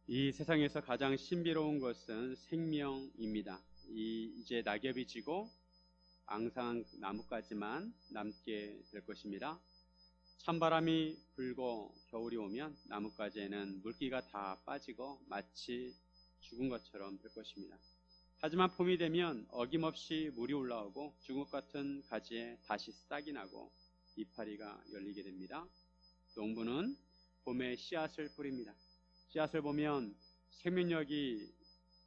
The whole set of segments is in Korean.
이 세상에서 가장 신비로운 것은 생명입니다. 이제 낙엽이 지고 앙상한 나뭇가지만 남게 될 것입니다. 찬바람이 불고 겨울이 오면 나뭇가지에는 물기가 다 빠지고 마치 죽은 것처럼 될 것입니다. 하지만 봄이 되면 어김없이 물이 올라오고 죽은 것 같은 가지에 다시 싹이 나고 이파리가 열리게 됩니다. 농부는 봄에 씨앗을 뿌립니다. 씨앗을 보면 생명력이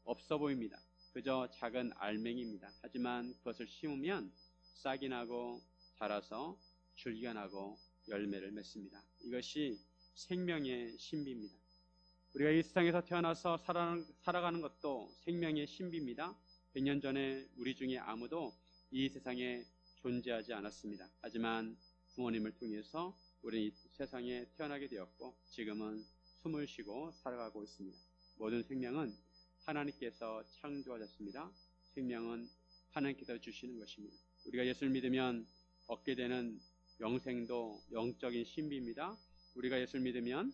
없어 보입니다. 그저 작은 알맹이입니다. 하지만 그것을 심으면 싹이 나고 자라서 줄기가 나고 열매를 맺습니다. 이것이 생명의 신비입니다. 우리가 이 세상에서 태어나서 살아가는 것도 생명의 신비입니다. 100년 전에 우리 중에 아무도 이 세상에 존재하지 않았습니다. 하지만 부모님을 통해서 우리는 이 세상에 태어나게 되었고 지금은 숨을 쉬고 살아가고 있습니다. 모든 생명은 하나님께서 창조하셨습니다. 생명은 하나님께서 주시는 것입니다. 우리가 예수를 믿으면 얻게 되는 영생도 영적인 신비입니다. 우리가 예수를 믿으면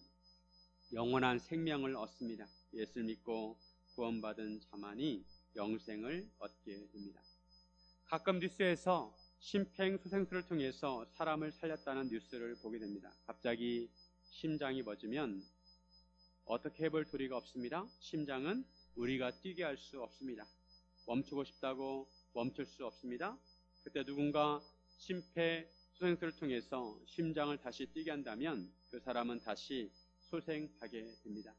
영원한 생명을 얻습니다. 예수를 믿고 구원받은 자만이 영생을 얻게 됩니다. 가끔 뉴스에서 심폐소생술을 통해서 사람을 살렸다는 뉴스를 보게 됩니다. 갑자기 심장이 멎으면 어떻게 해볼 도리가 없습니다. 심장은 우리가 뛰게 할 수 없습니다. 멈추고 싶다고 멈출 수 없습니다. 그때 누군가 심폐소생술을 통해서 심장을 다시 뛰게 한다면 그 사람은 다시 소생하게 됩니다.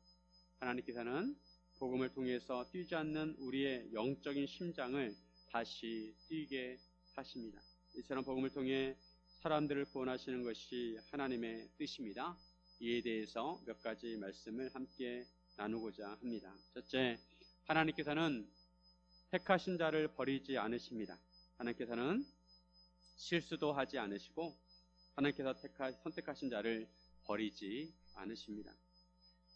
하나님께서는 복음을 통해서 뛰지 않는 우리의 영적인 심장을 다시 뛰게 하십니다. 이처럼 복음을 통해 사람들을 구원하시는 것이 하나님의 뜻입니다. 이에 대해서 몇 가지 말씀을 함께 나누고자 합니다. 첫째, 하나님께서는 택하신 자를 버리지 않으십니다. 하나님께서는 실수도 하지 않으시고 하나님께서 선택하신 자를 버리지 않으십니다.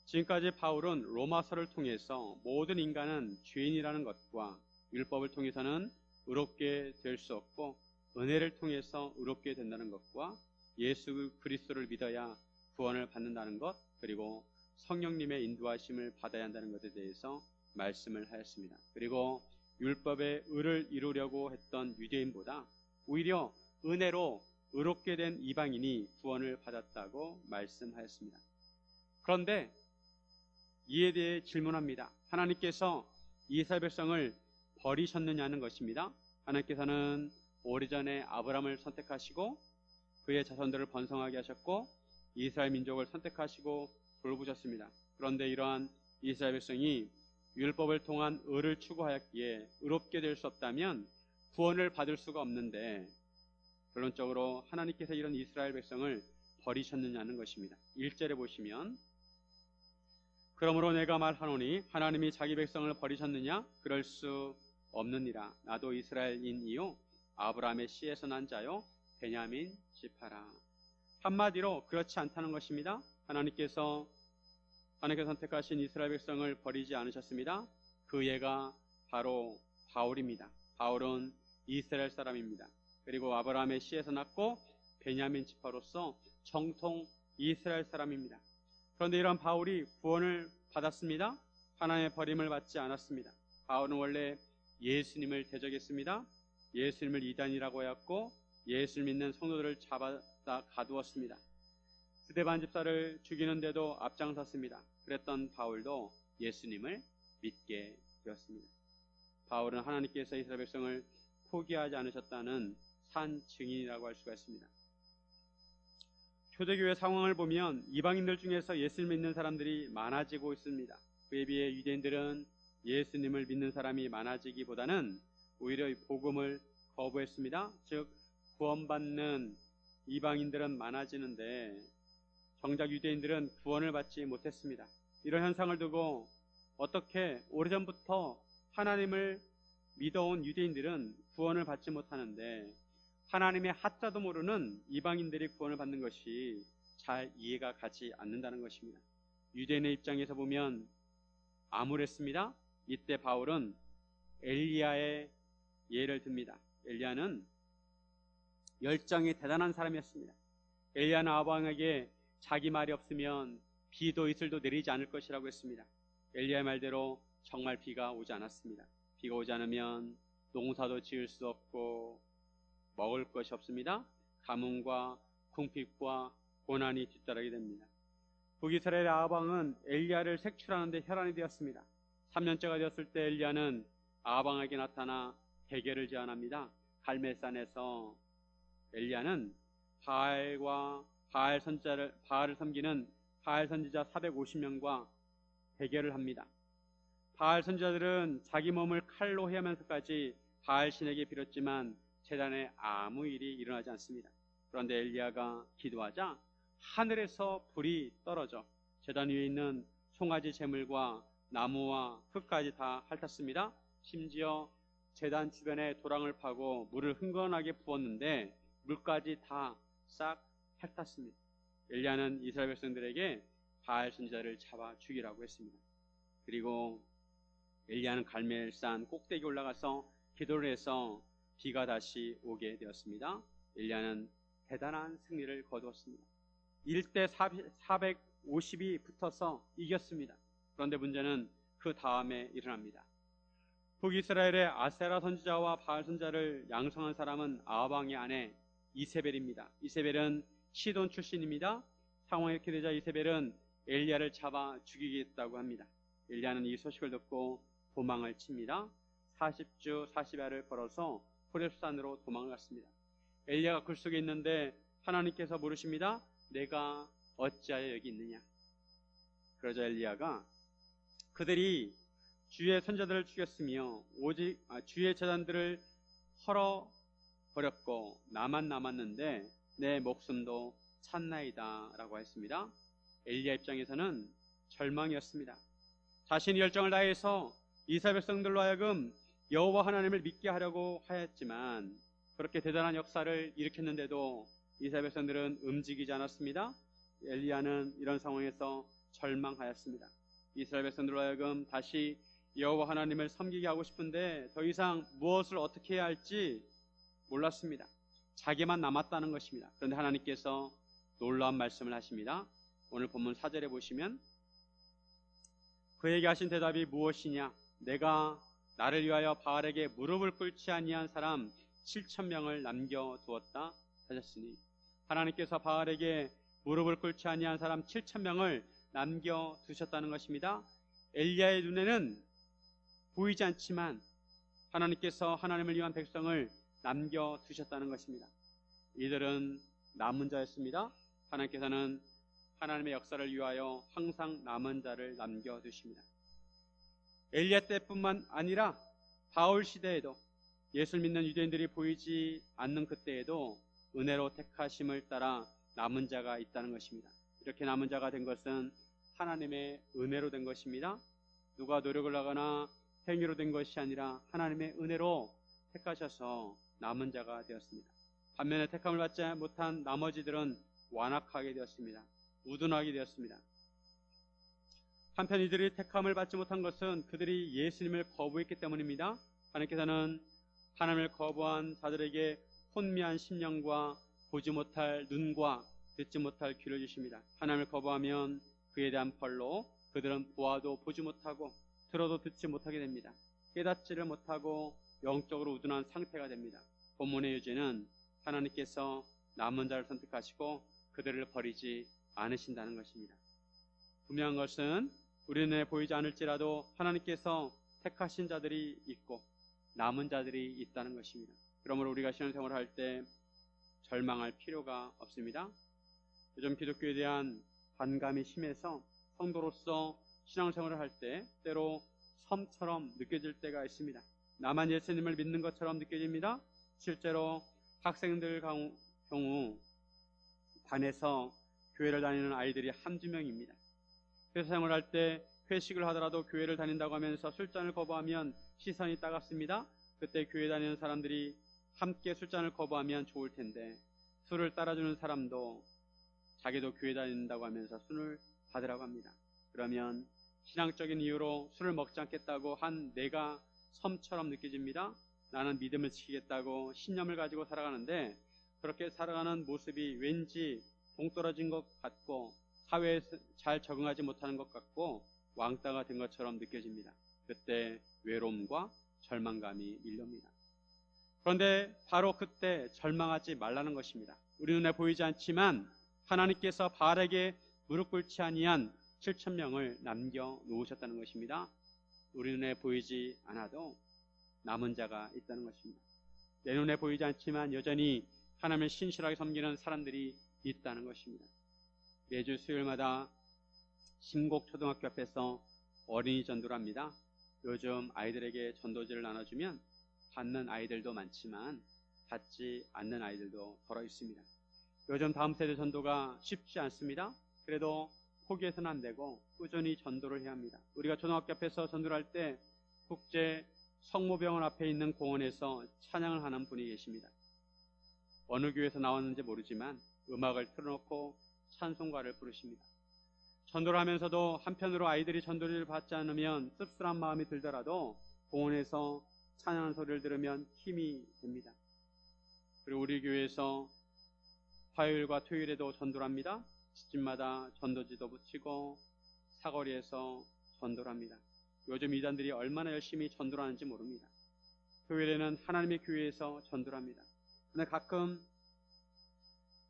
지금까지 바울은 로마서를 통해서 모든 인간은 죄인이라는 것과 율법을 통해서는 의롭게 될 수 없고 은혜를 통해서 의롭게 된다는 것과 예수 그리스도를 믿어야 구원을 받는다는 것, 그리고 성령님의 인도하심을 받아야 한다는 것에 대해서 말씀을 하였습니다. 그리고 율법의 의를 이루려고 했던 유대인보다 오히려 은혜로 의롭게 된 이방인이 구원을 받았다고 말씀하였습니다. 그런데 이에 대해 질문합니다. 하나님께서 이스라엘 백성을 버리셨느냐는 것입니다. 하나님께서는 오래전에 아브라함을 선택하시고 그의 자손들을 번성하게 하셨고 이스라엘 민족을 선택하시고 돌보셨습니다. 그런데 이러한 이스라엘 백성이 율법을 통한 의를 추구하였기에 의롭게 될 수 없다면 구원을 받을 수가 없는데 결론적으로 하나님께서 이런 이스라엘 백성을 버리셨느냐는 것입니다. 1절에 보시면 그러므로 내가 말하노니 하나님이 자기 백성을 버리셨느냐? 그럴 수 없느니라. 나도 이스라엘인이요 아브라함의 씨에서 난 자요 베냐민 지파라. 한마디로 그렇지 않다는 것입니다. 하나님께서 선택하신 이스라엘 백성을 버리지 않으셨습니다. 그 예가 바로 바울입니다. 바울은 이스라엘 사람입니다. 그리고 아브라함의 씨에서 났고 베냐민 지파로서 정통 이스라엘 사람입니다. 그런데 이런 바울이 구원을 받았습니다. 하나님의 버림을 받지 않았습니다. 바울은 원래 예수님을 대적했습니다. 예수님을 이단이라고 하였고 예수를 믿는 성도들을 잡아다 가두었습니다. 스데반 집사를 죽이는데도 앞장섰습니다. 그랬던 바울도 예수님을 믿게 되었습니다. 바울은 하나님께서 이스라엘 백성을 포기하지 않으셨다는 산 증인이라고 할 수가 있습니다. 초대교회 상황을 보면 이방인들 중에서 예수를 믿는 사람들이 많아지고 있습니다. 그에 비해 유대인들은 예수님을 믿는 사람이 많아지기보다는 오히려 복음을 거부했습니다. 즉 구원받는 이방인들은 많아지는데 정작 유대인들은 구원을 받지 못했습니다. 이런 현상을 두고 어떻게 오래전부터 하나님을 믿어온 유대인들은 구원을 받지 못하는데 하나님의 하자도 모르는 이방인들이 구원을 받는 것이 잘 이해가 가지 않는다는 것입니다. 유대인의 입장에서 보면 암울했습니다. 이때 바울은 엘리야의 예를 듭니다. 엘리야는 열정이 대단한 사람이었습니다. 엘리야는 아브라함에게 자기 말이 없으면 비도 이슬도 내리지 않을 것이라고 했습니다. 엘리야의 말대로 정말 비가 오지 않았습니다. 비가 오지 않으면 농사도 지을 수 없고 먹을 것이 없습니다. 가뭄과 궁핍과 고난이 뒤따르게 됩니다. 북이스라엘의 아합 왕은 엘리야를 색출하는 데 혈안이 되었습니다. 3년째가 되었을 때 엘리야는 아합 왕에게 나타나 대결을 제안합니다. 갈멜산에서 엘리야는 바알을 섬기는 바알 선지자 450명과 대결을 합니다. 바알 선지자들은 자기 몸을 칼로 해하면서까지 바알 신에게 빌었지만 제단에 아무 일이 일어나지 않습니다. 그런데 엘리야가 기도하자 하늘에서 불이 떨어져 제단 위에 있는 송아지 제물과 나무와 흙까지 다 핥았습니다. 심지어 제단 주변에 도랑을 파고 물을 흥건하게 부었는데 물까지 다 싹 핥았습니다. 엘리야는 이스라엘 백성들에게 바알 선지자를 잡아 죽이라고 했습니다. 그리고 엘리야는 갈멜산 꼭대기에 올라가서 기도를 해서 비가 다시 오게 되었습니다. 엘리야는 대단한 승리를 거두었습니다. 1대 450이 붙어서 이겼습니다. 그런데 문제는 그 다음에 일어납니다. 북이스라엘의 아세라 선지자와 바알 선지자를 양성한 사람은 아합 왕의 아내 이세벨입니다. 이세벨은 시돈 출신입니다. 상황이 이렇게 되자 이세벨은 엘리야를 잡아 죽이겠다고 합니다. 엘리야는 이 소식을 듣고 도망을 칩니다. 40주 40야를 걸어서 호렙산으로 도망을 갔습니다. 엘리야가 굴 속에 있는데 하나님께서 물으십니다. 내가 어찌하여 여기 있느냐? 그러자 엘리야가 그들이 주의 선자들을 죽였으며 오직 주의 제단들을 헐어버렸고 나만 남았는데 내 목숨도 찼나이다 라고 했습니다. 엘리야 입장에서는 절망이었습니다. 자신이 열정을 다해서 이스라엘 백성들로 하여금 여호와 하나님을 믿게 하려고 하였지만 그렇게 대단한 역사를 일으켰는데도 이스라엘 백성들은 움직이지 않았습니다. 엘리야는 이런 상황에서 절망하였습니다. 이스라엘 백성들로 하여금 다시 여호와 하나님을 섬기게 하고 싶은데 더 이상 무엇을 어떻게 해야 할지 몰랐습니다. 자기만 남았다는 것입니다. 그런데 하나님께서 놀라운 말씀을 하십니다. 오늘 본문 4절에 보시면 그에게 하신 대답이 무엇이냐? 내가 나를 위하여 바알에게 무릎을 꿇지 아니한 사람 7,000명을 남겨두었다 하셨으니 하나님께서 바알에게 무릎을 꿇지 아니한 사람 7,000명을 남겨두셨다는 것입니다. 엘리야의 눈에는 보이지 않지만 하나님께서 하나님을 위한 백성을 남겨두셨다는 것입니다. 이들은 남은 자였습니다. 하나님께서는 하나님의 역사를 위하여 항상 남은 자를 남겨두십니다. 엘리야 때뿐만 아니라 바울 시대에도 예수를 믿는 유대인들이 보이지 않는 그때에도 은혜로 택하심을 따라 남은 자가 있다는 것입니다. 이렇게 남은 자가 된 것은 하나님의 은혜로 된 것입니다. 누가 노력을 하거나 행위로 된 것이 아니라 하나님의 은혜로 택하셔서 남은 자가 되었습니다. 반면에 택함을 받지 못한 나머지들은 완악하게 되었습니다. 우둔하게 되었습니다. 한편 이들이 택함을 받지 못한 것은 그들이 예수님을 거부했기 때문입니다. 하나님께서는 하나님을 거부한 자들에게 혼미한 심령과 보지 못할 눈과 듣지 못할 귀를 주십니다. 하나님을 거부하면 그에 대한 벌로 그들은 보아도 보지 못하고 들어도 듣지 못하게 됩니다. 깨닫지를 못하고 영적으로 우둔한 상태가 됩니다. 본문의 요지는 하나님께서 남은 자를 선택하시고 그들을 버리지 않으신다는 것입니다. 분명한 것은 우리 눈에 보이지 않을지라도 하나님께서 택하신 자들이 있고 남은 자들이 있다는 것입니다. 그러므로 우리가 신앙생활을 할 때 절망할 필요가 없습니다. 요즘 기독교에 대한 반감이 심해서 성도로서 신앙생활을 할 때 때로 섬처럼 느껴질 때가 있습니다. 나만 예수님을 믿는 것처럼 느껴집니다. 실제로 학생들 경우 반에서 교회를 다니는 아이들이 한두 명입니다. 회사 생활을 할 때 회식을 하더라도 교회를 다닌다고 하면서 술잔을 거부하면 시선이 따갑습니다. 그때 교회 다니는 사람들이 함께 술잔을 거부하면 좋을 텐데 술을 따라주는 사람도 자기도 교회 다닌다고 하면서 술을 받으라고 합니다. 그러면 신앙적인 이유로 술을 먹지 않겠다고 한 내가 섬처럼 느껴집니다. 나는 믿음을 지키겠다고 신념을 가지고 살아가는데 그렇게 살아가는 모습이 왠지 동떨어진 것 같고 사회에 잘 적응하지 못하는 것 같고 왕따가 된 것처럼 느껴집니다. 그때 외로움과 절망감이 밀려옵니다. 그런데 바로 그때 절망하지 말라는 것입니다. 우리 눈에 보이지 않지만 하나님께서 바알에게 무릎 꿇지 아니한 7,000명을 남겨놓으셨다는 것입니다. 우리 눈에 보이지 않아도 남은 자가 있다는 것입니다. 내 눈에 보이지 않지만 여전히 하나님을 신실하게 섬기는 사람들이 있다는 것입니다. 매주 수요일마다 심곡초등학교 앞에서 어린이 전도를 합니다. 요즘 아이들에게 전도지를 나눠주면 받는 아이들도 많지만 받지 않는 아이들도 더러 있습니다. 요즘 다음 세대 전도가 쉽지 않습니다. 그래도 포기해서는 안 되고 꾸준히 전도를 해야 합니다. 우리가 초등학교 앞에서 전도를 할 때 국제 성모병원 앞에 있는 공원에서 찬양을 하는 분이 계십니다. 어느 교회에서 나왔는지 모르지만 음악을 틀어놓고 찬송가를 부르십니다. 전도를 하면서도 한편으로 아이들이 전도를 받지 않으면 씁쓸한 마음이 들더라도 공원에서 찬양하는 소리를 들으면 힘이 됩니다. 그리고 우리 교회에서 화요일과 토요일에도 전도를 합니다. 집집마다 전도지도 붙이고 사거리에서 전도를 합니다. 요즘 이단들이 얼마나 열심히 전도를 하는지 모릅니다. 토요일에는 하나님의 교회에서 전도를 합니다. 그런데 가끔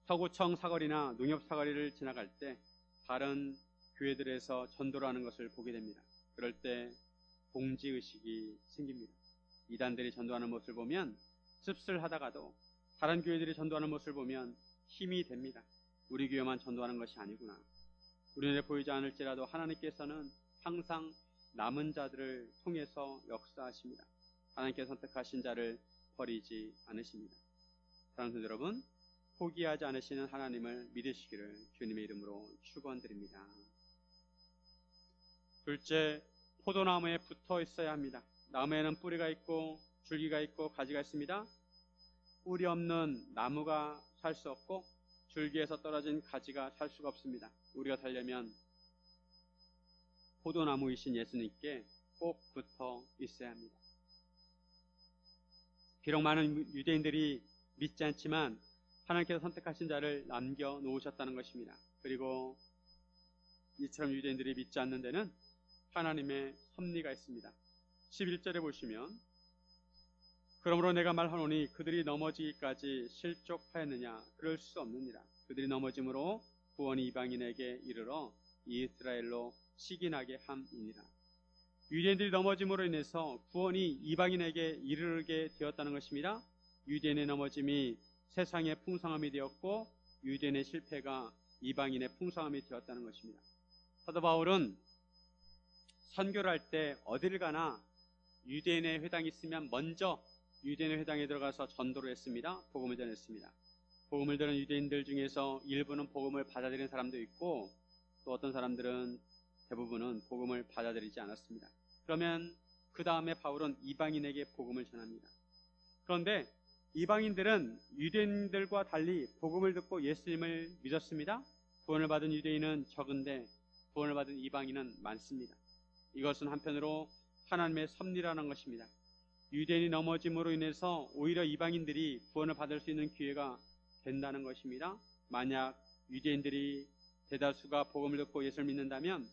서구청 사거리나 농협 사거리를 지나갈 때 다른 교회들에서 전도를 하는 것을 보게 됩니다. 그럴 때 봉지의식이 생깁니다. 이단들이 전도하는 모습을 보면 씁쓸하다가도 다른 교회들이 전도하는 모습을 보면 힘이 됩니다. 우리 교회만 전도하는 것이 아니구나. 우리 눈에 보이지 않을지라도 하나님께서는 항상 남은 자들을 통해서 역사하십니다. 하나님께서 선택하신 자를 버리지 않으십니다. 사랑하는 성도 여러분, 포기하지 않으시는 하나님을 믿으시기를 주님의 이름으로 축원드립니다. 둘째, 포도나무에 붙어 있어야 합니다. 나무에는 뿌리가 있고 줄기가 있고 가지가 있습니다. 뿌리 없는 나무가 살 수 없고 줄기에서 떨어진 가지가 살 수가 없습니다. 우리가 살려면 포도나무이신 예수님께 꼭 붙어 있어야 합니다. 비록 많은 유대인들이 믿지 않지만 하나님께서 선택하신 자를 남겨놓으셨다는 것입니다. 그리고 이처럼 유대인들이 믿지 않는 데는 하나님의 섭리가 있습니다. 11절에 보시면 그러므로 내가 말하노니 그들이 넘어지기까지 실족하였느냐? 그럴 수 없느니라. 그들이 넘어짐으로 구원이 이방인에게 이르러 이스라엘로 시기나게 함이니라. 유대인들이 넘어짐으로 인해서 구원이 이방인에게 이르게 되었다는 것입니다. 유대인의 넘어짐이 세상의 풍성함이 되었고 유대인의 실패가 이방인의 풍성함이 되었다는 것입니다. 사도 바울은 선교를 할 때 어딜 가나 유대인의 회당이 있으면 먼저 유대인의 회당에 들어가서 전도를 했습니다. 복음을 전했습니다. 복음을 들은 유대인들 중에서 일부는 복음을 받아들이는 사람도 있고 또 어떤 사람들은 대부분은 복음을 받아들이지 않았습니다. 그러면 그 다음에 바울은 이방인에게 복음을 전합니다. 그런데 이방인들은 유대인들과 달리 복음을 듣고 예수님을 믿었습니다. 구원을 받은 유대인은 적은데 구원을 받은 이방인은 많습니다. 이것은 한편으로 하나님의 섭리라는 것입니다. 유대인이 넘어짐으로 인해서 오히려 이방인들이 구원을 받을 수 있는 기회가 된다는 것입니다. 만약 유대인들이 대다수가 복음을 듣고 예수를 믿는다면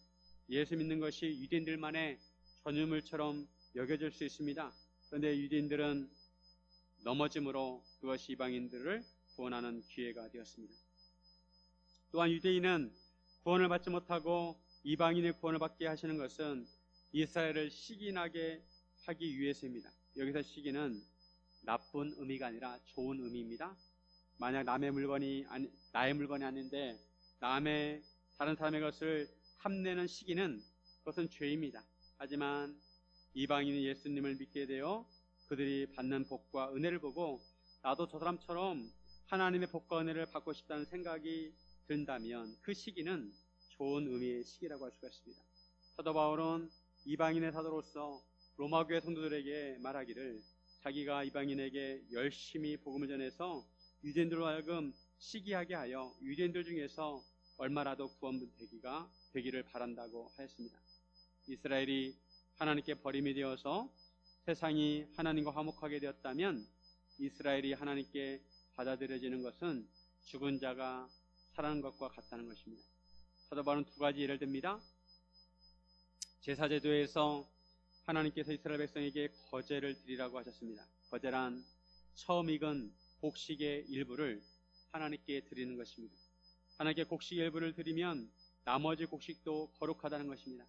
예수 믿는 것이 유대인들만의 전유물처럼 여겨질 수 있습니다. 그런데 유대인들은 넘어짐으로 그것이 이방인들을 구원하는 기회가 되었습니다. 또한 유대인은 구원을 받지 못하고 이방인의 구원을 받게 하시는 것은 이스라엘을 시기나게 하기 위해서입니다. 여기서 시기는 나쁜 의미가 아니라 좋은 의미입니다. 만약 나의 물건이 아닌데 다른 사람의 것을 탐내는 시기는 그것은 죄입니다. 하지만 이방인이 예수님을 믿게 되어 그들이 받는 복과 은혜를 보고 나도 저 사람처럼 하나님의 복과 은혜를 받고 싶다는 생각이 든다면 그 시기는 좋은 의미의 시기라고 할 수가 있습니다. 사도 바울은 이방인의 사도로서 로마 교회 성도들에게 말하기를 자기가 이방인에게 열심히 복음을 전해서 유대인들로 하여금 시기하게 하여 유대인들 중에서 얼마라도 구원되기를 바란다고 하였습니다. 이스라엘이 하나님께 버림이 되어서 세상이 하나님과 화목하게 되었다면 이스라엘이 하나님께 받아들여지는 것은 죽은 자가 살아난 것과 같다는 것입니다. 사도 바울은 두 가지 예를 듭니다. 제사제도에서 하나님께서 이스라엘 백성에게 거제를 드리라고 하셨습니다. 거제란 처음 익은 곡식의 일부를 하나님께 드리는 것입니다. 하나님께 곡식의 일부를 드리면 나머지 곡식도 거룩하다는 것입니다.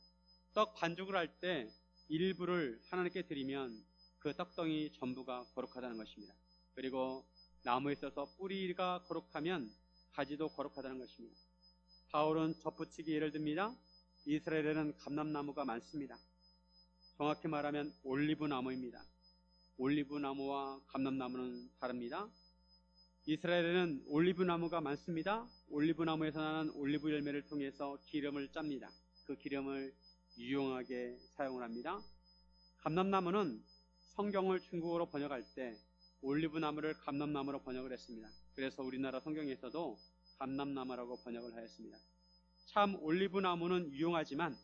떡 반죽을 할 때 일부를 하나님께 드리면 그 떡덩이 전부가 거룩하다는 것입니다. 그리고 나무에 있어서 뿌리가 거룩하면 가지도 거룩하다는 것입니다. 바울은 접붙이기 예를 듭니다. 이스라엘에는 감람나무가 많습니다. 정확히 말하면 올리브나무입니다. 올리브나무와 감람나무는 다릅니다. 이스라엘에는 올리브나무가 많습니다. 올리브나무에서 나는 올리브 열매를 통해서 기름을 짭니다. 그 기름을 유용하게 사용을 합니다. 감람나무는 성경을 중국어로 번역할 때 올리브나무를 감람나무로 번역을 했습니다. 그래서 우리나라 성경에서도 감람나무라고 번역을 하였습니다. 참 올리브나무는 유용하지만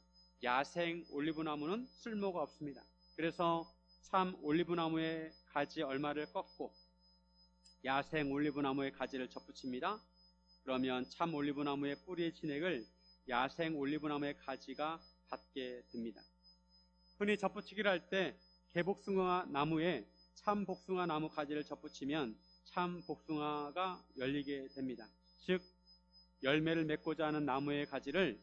야생 올리브나무는 쓸모가 없습니다. 그래서 참 올리브나무의 가지 얼마를 꺾고 야생 올리브나무의 가지를 접붙입니다. 그러면 참 올리브나무의 뿌리의 진액을 야생 올리브나무의 가지가 받게 됩니다. 흔히 접붙이기를 할 때 개복숭아 나무에 참 복숭아 나무 가지를 접붙이면 참 복숭아가 열리게 됩니다. 즉 열매를 맺고자 하는 나무의 가지를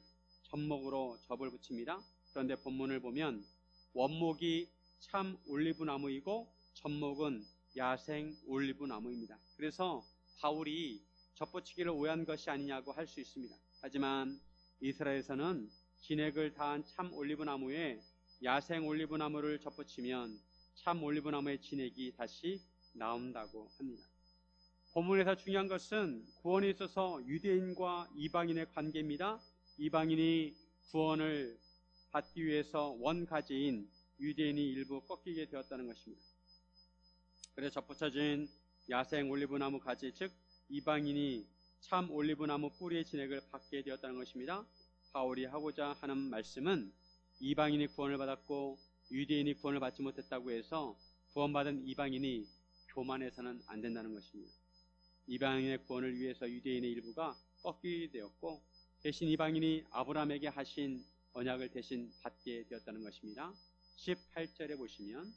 접목으로 접을 붙입니다. 그런데 본문을 보면 원목이 참 올리브나무이고 접목은 야생 올리브나무입니다. 그래서 바울이 접붙이기를 오해한 것이 아니냐고 할 수 있습니다. 하지만 이스라엘에서는 진액을 다한 참 올리브나무에 야생 올리브나무를 접붙이면 참 올리브나무의 진액이 다시 나온다고 합니다. 본문에서 중요한 것은 구원에 있어서 유대인과 이방인의 관계입니다. 이방인이 구원을 받기 위해서 원가지인 유대인이 일부 꺾이게 되었다는 것입니다. 그래서 접붙여진 야생 올리브나무 가지, 즉 이방인이 참 올리브나무 뿌리의 진액을 받게 되었다는 것입니다. 바울이 하고자 하는 말씀은 이방인이 구원을 받았고 유대인이 구원을 받지 못했다고 해서 구원받은 이방인이 교만해서는 안 된다는 것입니다. 이방인의 구원을 위해서 유대인의 일부가 꺾이게 되었고 대신 이방인이 아브라함에게 하신 언약을 대신 받게 되었다는 것입니다. 18절에 보시면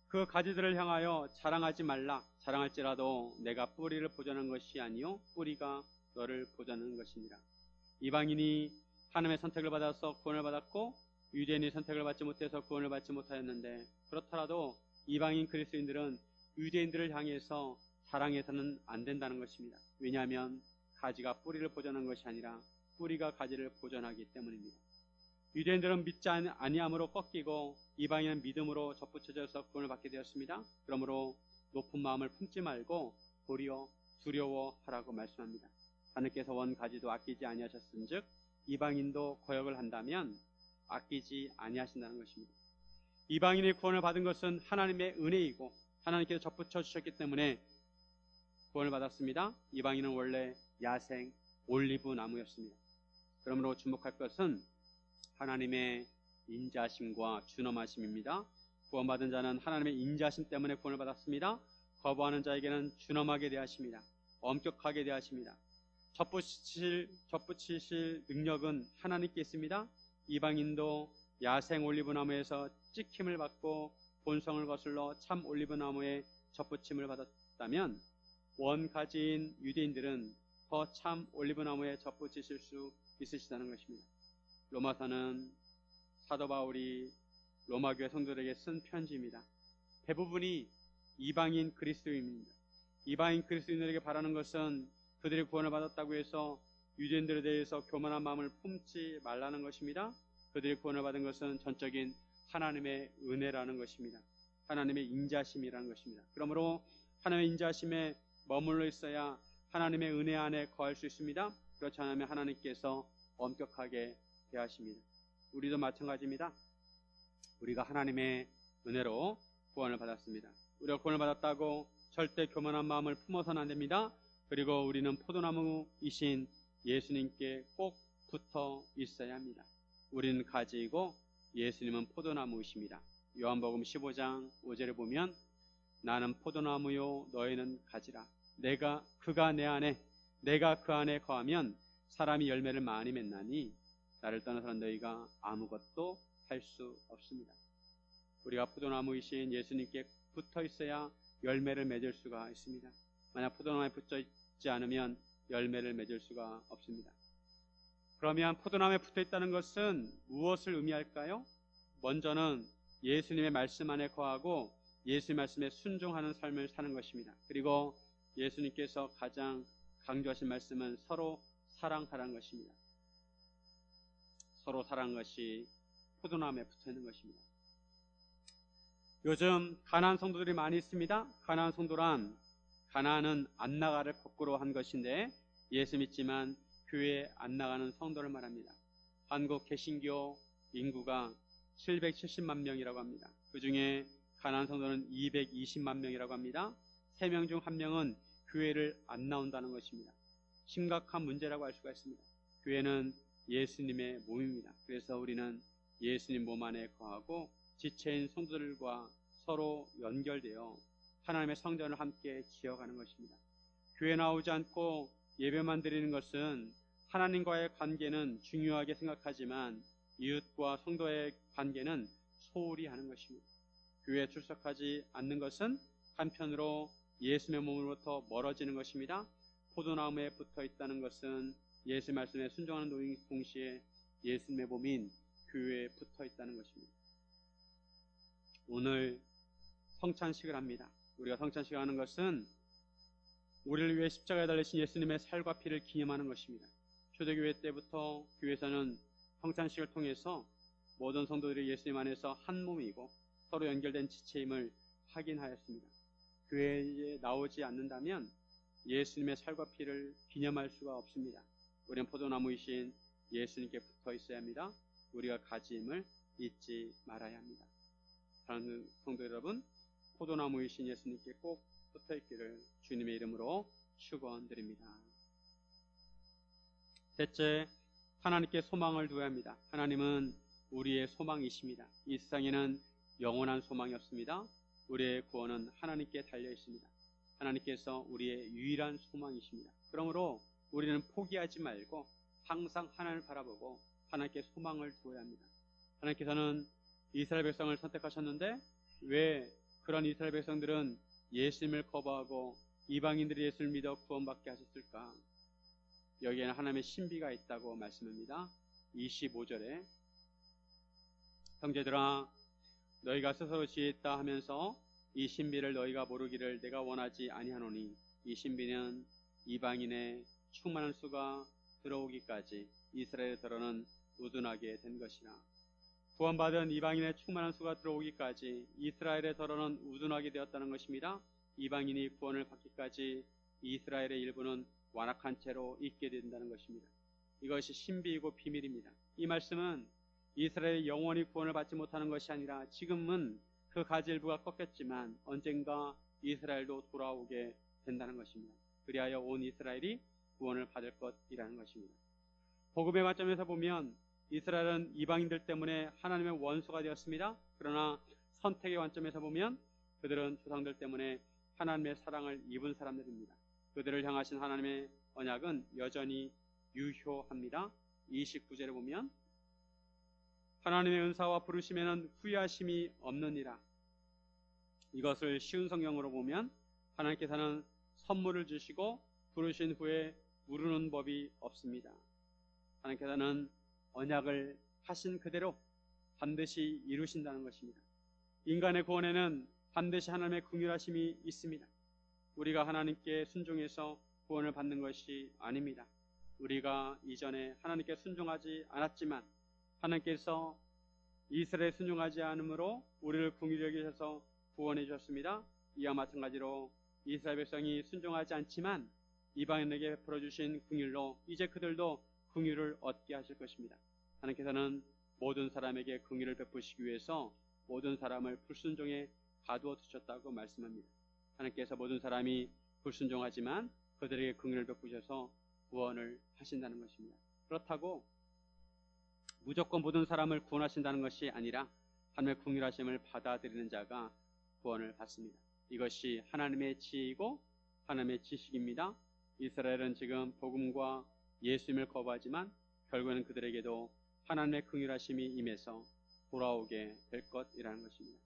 그 가지들을 향하여 자랑하지 말라. 자랑할지라도 내가 뿌리를 보존한 것이 아니요 뿌리가 너를 보존하는 것이니라. 이방인이 하나님의 선택을 받아서 구원을 받았고 유대인이 선택을 받지 못해서 구원을 받지 못하였는데 그렇더라도 이방인 그리스도인들은 유대인들을 향해서 자랑해서는 안 된다는 것입니다. 왜냐하면 가지가 뿌리를 보존한 것이 아니라 뿌리가 가지를 보존하기 때문입니다. 유대인들은 믿지 아니함으로 꺾이고 이방인은 믿음으로 접붙여져서 구원을 받게 되었습니다. 그러므로 높은 마음을 품지 말고 도리어 두려워하라고 말씀합니다. 하느님께서 원 가지도 아끼지 아니하셨은즉 이방인도 거역을 한다면 아끼지 아니하신다는 것입니다. 이방인이 구원을 받은 것은 하나님의 은혜이고 하나님께서 접붙여 주셨기 때문에 구원을 받았습니다. 이방인은 원래 야생 올리브 나무였습니다. 그러므로 주목할 것은 하나님의 인자심과 준엄하심입니다. 구원받은 자는 하나님의 인자심 때문에 구원을 받았습니다. 거부하는 자에게는 준엄하게 대하십니다. 엄격하게 대하십니다. 접붙이실 능력은 하나님께 있습니다. 이방인도 야생 올리브나무에서 찍힘을 받고 본성을 거슬러 참 올리브나무에 접붙임을 받았다면 원가지인 유대인들은 더 참 올리브나무에 접붙이실 수 있으시다는 것입니다. 로마서는 사도 바울이 로마교회 성도들에게 쓴 편지입니다. 대부분이 이방인 그리스도인입니다. 이방인 그리스도인들에게 바라는 것은 그들이 구원을 받았다고 해서 유대인들에 대해서 교만한 마음을 품지 말라는 것입니다. 그들이 구원을 받은 것은 전적인 하나님의 은혜라는 것입니다. 하나님의 인자심이라는 것입니다. 그러므로 하나님의 인자심에 머물러 있어야 하나님의 은혜 안에 거할 수 있습니다. 그렇지 않으면 하나님께서 엄격하게 대하십니다. 우리도 마찬가지입니다. 우리가 하나님의 은혜로 구원을 받았습니다. 우리가 구원을 받았다고 절대 교만한 마음을 품어서는 안 됩니다. 그리고 우리는 포도나무이신 예수님께 꼭 붙어 있어야 합니다. 우리는 가지이고 예수님은 포도나무이십니다. 요한복음 15장 5절에 보면 나는 포도나무요 너희는 가지라. 그가 내 안에 내가 그 안에 거하면 사람이 열매를 많이 맺나니 나를 떠나서는 너희가 아무것도 할 수 없습니다. 우리가 포도나무이신 예수님께 붙어 있어야 열매를 맺을 수가 있습니다. 만약 포도나무에 붙어 있지 않으면 열매를 맺을 수가 없습니다. 그러면 포도나무에 붙어 있다는 것은 무엇을 의미할까요? 먼저는 예수님의 말씀 안에 거하고 예수의 말씀에 순종하는 삶을 사는 것입니다. 그리고 예수님께서 가장 강조하신 말씀은 서로 사랑하라는 것입니다. 서로 사랑하는 것이 포도나무에 붙어 있는 것입니다. 요즘 가나안 성도들이 많이 있습니다. 가나안 성도란 가나안은 안 나가를 거꾸로 한 것인데 예수 믿지만 교회에 안 나가는 성도를 말합니다. 한국 개신교 인구가 770만 명이라고 합니다. 그 중에 가나안 성도는 220만 명이라고 합니다. 3명 중 1명은 교회를 안 나온다는 것입니다. 심각한 문제라고 할 수가 있습니다. 교회는 예수님의 몸입니다. 그래서 우리는 예수님 몸 안에 거하고 지체인 성도들과 서로 연결되어 하나님의 성전을 함께 지어가는 것입니다. 교회 나오지 않고 예배만 드리는 것은 하나님과의 관계는 중요하게 생각하지만 이웃과 성도의 관계는 소홀히 하는 것입니다. 교회에 출석하지 않는 것은 한편으로 예수님의 몸으로부터 멀어지는 것입니다. 포도나무에 붙어 있다는 것은 예수 말씀에 순종하는 동시에 예수님의 몸인 교회에 붙어 있다는 것입니다. 오늘 성찬식을 합니다. 우리가 성찬식을 하는 것은 우리를 위해 십자가에 달리신 예수님의 살과 피를 기념하는 것입니다. 초대교회 때부터 교회에서는 성찬식을 통해서 모든 성도들이 예수님 안에서 한 몸이고 서로 연결된 지체임을 확인하였습니다. 교회에 나오지 않는다면 예수님의 살과 피를 기념할 수가 없습니다. 우리는 포도나무이신 예수님께 붙어 있어야 합니다. 우리가 가짐을 잊지 말아야 합니다. 사랑하는 성도 여러분, 포도나무이신 예수님께 꼭 붙어 있기를 주님의 이름으로 축원드립니다. 셋째, 하나님께 소망을 두어야 합니다. 하나님은 우리의 소망이십니다. 이 세상에는 영원한 소망이 없습니다. 우리의 구원은 하나님께 달려 있습니다. 하나님께서 우리의 유일한 소망이십니다. 그러므로 우리는 포기하지 말고 항상 하나님을 바라보고 하나님께 소망을 두어야 합니다. 하나님께서는 이스라엘 백성을 선택하셨는데 왜 그런 이스라엘 백성들은 예수님을 거부하고 이방인들이 예수를 믿어 구원받게 하셨을까? 여기에는 하나님의 신비가 있다고 말씀합니다. 25절에 형제들아 너희가 스스로 지혜있다 하면서 이 신비를 너희가 모르기를 내가 원하지 아니하노니 이 신비는 이방인의 충만한 수가 들어오기까지 이스라엘에 들어는 우둔하게 된 것이라. 구원받은 이방인의 충만한 수가 들어오기까지 이스라엘에 더러는 우둔하게 되었다는 것입니다. 이방인이 구원을 받기까지 이스라엘의 일부는 완악한 채로 있게 된다는 것입니다. 이것이 신비이고 비밀입니다. 이 말씀은 이스라엘이 영원히 구원을 받지 못하는 것이 아니라 지금은 그 가지 일부가 꺾였지만 언젠가 이스라엘도 돌아오게 된다는 것입니다. 그리하여 온 이스라엘이 구원을 받을 것이라는 것입니다. 복음의 관점에서 보면 이스라엘은 이방인들 때문에 하나님의 원수가 되었습니다. 그러나 선택의 관점에서 보면 그들은 조상들 때문에 하나님의 사랑을 입은 사람들입니다. 그들을 향하신 하나님의 언약은 여전히 유효합니다. 29절에 보면 하나님의 은사와 부르심에는 후회하심이 없느니라. 이것을 쉬운 성경으로 보면 하나님께서는 선물을 주시고 부르신 후에 무르는 법이 없습니다. 하나님께서는 언약을 하신 그대로 반드시 이루신다는 것입니다. 인간의 구원에는 반드시 하나님의 긍휼하심이 있습니다. 우리가 하나님께 순종해서 구원을 받는 것이 아닙니다. 우리가 이전에 하나님께 순종하지 않았지만 하나님께서 이스라엘에 순종하지 않으므로 우리를 긍휼히 여기셔서 구원해 주셨습니다. 이와 마찬가지로 이스라엘 백성이 순종하지 않지만 이방인에게 베풀어 주신 긍휼로 이제 그들도 긍휼을 얻게 하실 것입니다. 하나님께서는 모든 사람에게 긍휼을 베푸시기 위해서 모든 사람을 불순종에 가두어 두셨다고 말씀합니다. 하나님께서 모든 사람이 불순종하지만 그들에게 긍휼을 베푸셔서 구원을 하신다는 것입니다. 그렇다고 무조건 모든 사람을 구원하신다는 것이 아니라 하나님의 긍휼하심을 받아들이는 자가 구원을 받습니다. 이것이 하나님의 지혜이고 하나님의 지식입니다. 이스라엘은 지금 복음과 예수님을 거부하지만 결국에는 그들에게도 하나님의 긍휼하심이 임해서 돌아오게 될 것이라는 것입니다.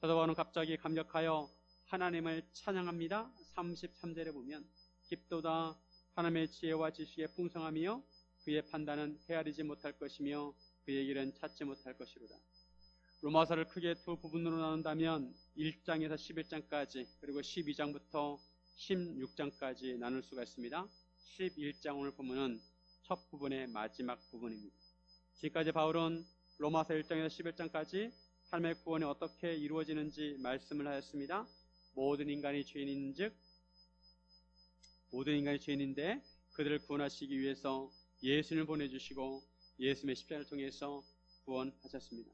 사도 바울은 갑자기 감격하여 하나님을 찬양합니다. 33절에 보면 깊도다 하나님의 지혜와 지식의 풍성함이요 그의 판단은 헤아리지 못할 것이며 그의 길은 찾지 못할 것이로다. 로마서를 크게 두 부분으로 나눈다면 1장에서 11장까지 그리고 12장부터 16장까지 나눌 수가 있습니다. 11장 오늘 보면은 첫 부분의 마지막 부분입니다. 지금까지 바울은 로마서 1장에서 11장까지 하나님의 구원이 어떻게 이루어지는지 말씀을 하였습니다. 모든 인간이 죄인인즉 모든 인간이 죄인인데 그들을 구원하시기 위해서 예수님을 보내주시고 예수님의 십자가를 통해서 구원하셨습니다.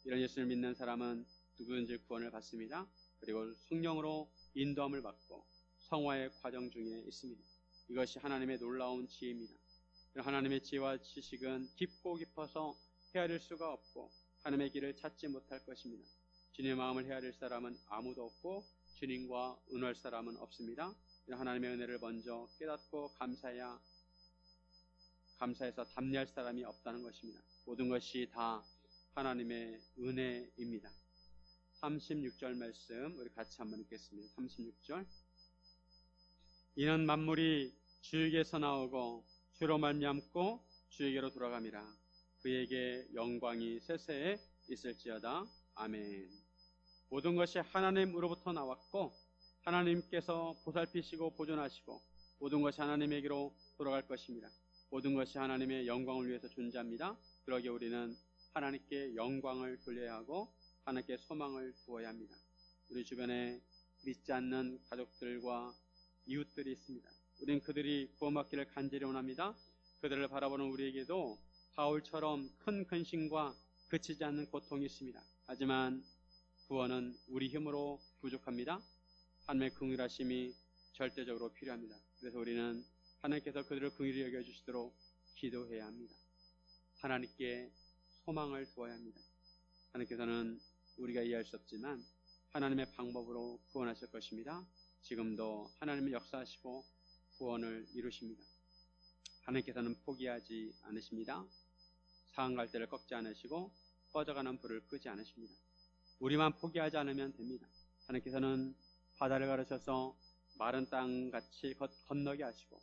이런 예수를 믿는 사람은 누구든지 구원을 받습니다. 그리고 성령으로 인도함을 받고 성화의 과정 중에 있습니다. 이것이 하나님의 놀라운 지혜입니다. 하나님의 지혜와 지식은 깊고 깊어서 헤아릴 수가 없고 하나님의 길을 찾지 못할 것입니다. 주님의 마음을 헤아릴 사람은 아무도 없고 주님과 의논할 사람은 없습니다. 하나님의 은혜를 먼저 깨닫고 감사해서 담대할 사람이 없다는 것입니다. 모든 것이 다 하나님의 은혜입니다. 36절 말씀 우리 같이 한번 읽겠습니다. 36절 이는 만물이 주에게서 나오고 주로 말미암고 주에게로 돌아감이라. 그에게 영광이 세세에 있을지어다. 아멘. 모든 것이 하나님으로부터 나왔고 하나님께서 보살피시고 보존하시고 모든 것이 하나님에게로 돌아갈 것입니다. 모든 것이 하나님의 영광을 위해서 존재합니다. 그러기에 우리는 하나님께 영광을 돌려야 하고 하나님께 소망을 두어야 합니다. 우리 주변에 믿지 않는 가족들과 이웃들이 있습니다. 우리는 그들이 구원받기를 간절히 원합니다. 그들을 바라보는 우리에게도 바울처럼 큰 근심과 그치지 않는 고통이 있습니다. 하지만 구원은 우리 힘으로 부족합니다. 하나님의 긍휼하심이 절대적으로 필요합니다. 그래서 우리는 하나님께서 그들을 긍휼히 여겨주시도록 기도해야 합니다. 하나님께 소망을 두어야 합니다. 하나님께서는 우리가 이해할 수 없지만 하나님의 방법으로 구원하실 것입니다. 지금도 하나님은 역사하시고 구원을 이루십니다. 하나님께서는 포기하지 않으십니다. 상한 갈대를 꺾지 않으시고 꺼져가는 불을 끄지 않으십니다. 우리만 포기하지 않으면 됩니다. 하나님께서는 바다를 가르셔서 마른 땅같이 건너게 하시고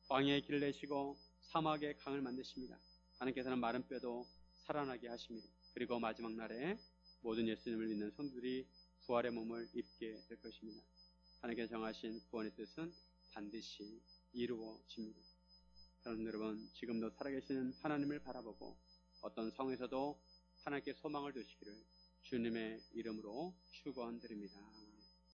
광야의 길을 내시고 사막의 강을 만드십니다. 하나님께서는 마른 뼈도 살아나게 하십니다. 그리고 마지막 날에 모든 예수님을 믿는 성도들이 부활의 몸을 입게 될 것입니다. 하나님께서 정하신 구원의 뜻은 반드시 이루어집니다. 여러분 지금도 살아계시는 하나님을 바라보고 어떤 상황에서도 하나님께 소망을 두시기를 주님의 이름으로 축원드립니다.